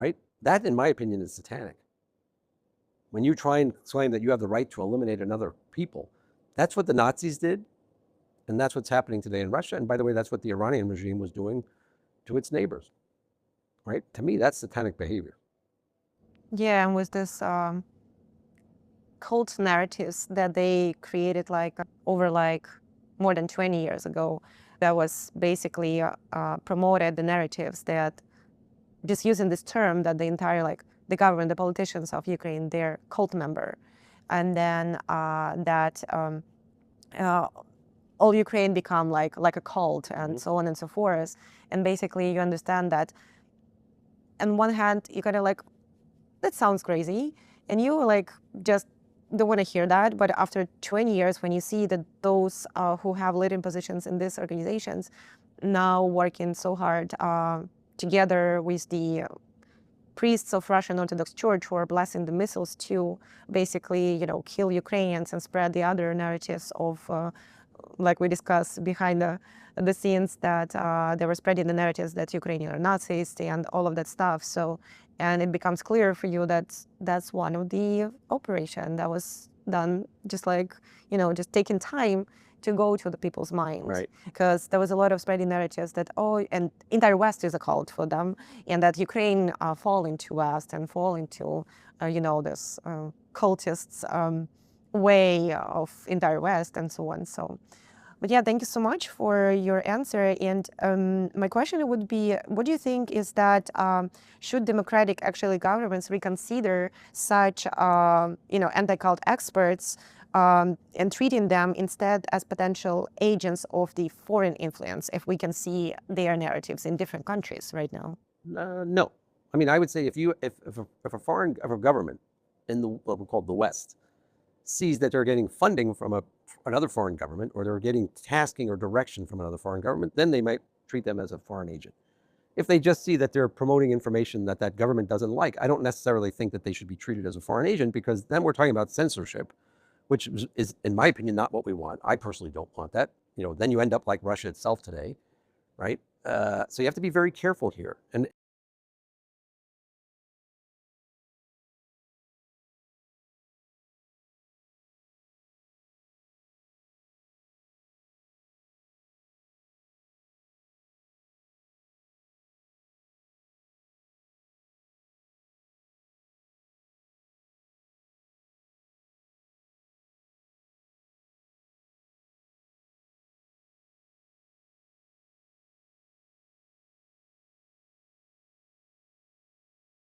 right? That, in my opinion, is satanic. When you try and claim that you have the right to eliminate another people, that's what the Nazis did, and that's what's happening today in Russia. And by the way, that's what the Iranian regime was doing to its neighbors, right? To me, that's satanic behavior. Yeah, and with this cult narratives that they created over more than 20 years ago, that was basically promoted the narratives that just using this term that the entire the government, the politicians of Ukraine, they're cult member, and then that all Ukraine become like a cult and so on and so forth. And basically you understand that on one hand you kind of that sounds crazy, and you just don't want to hear that. But after 20 years, when you see that those who have leading positions in these organizations now working so hard together with the priests of Russian Orthodox Church who are blessing the missiles to basically, kill Ukrainians and spread the other narratives of, like we discussed behind the scenes, that they were spreading the narratives that Ukrainians are Nazis and all of that stuff. So, and it becomes clear for you that that's one of the operation that was done, just just taking time to go to the people's minds. Right. Because there was a lot of spreading narratives that, and entire West is a cult for them, and that Ukraine fall into West and fall into, this cultists way of entire West and so on. So, but yeah, thank you so much for your answer. And my question would be, what do you think is that should democratic actually governments reconsider such, anti-cult experts and treating them instead as potential agents of the foreign influence, if we can see their narratives in different countries right now? No. I mean, I would say if a foreign government in what we call the West sees that they're getting funding from another foreign government, or they're getting tasking or direction from another foreign government, then they might treat them as a foreign agent. If they just see that they're promoting information that that government doesn't like, I don't necessarily think that they should be treated as a foreign agent, because then we're talking about censorship, which is, in my opinion, not what we want. I personally don't want that. Then you end up like Russia itself today, right? So you have to be very careful here. And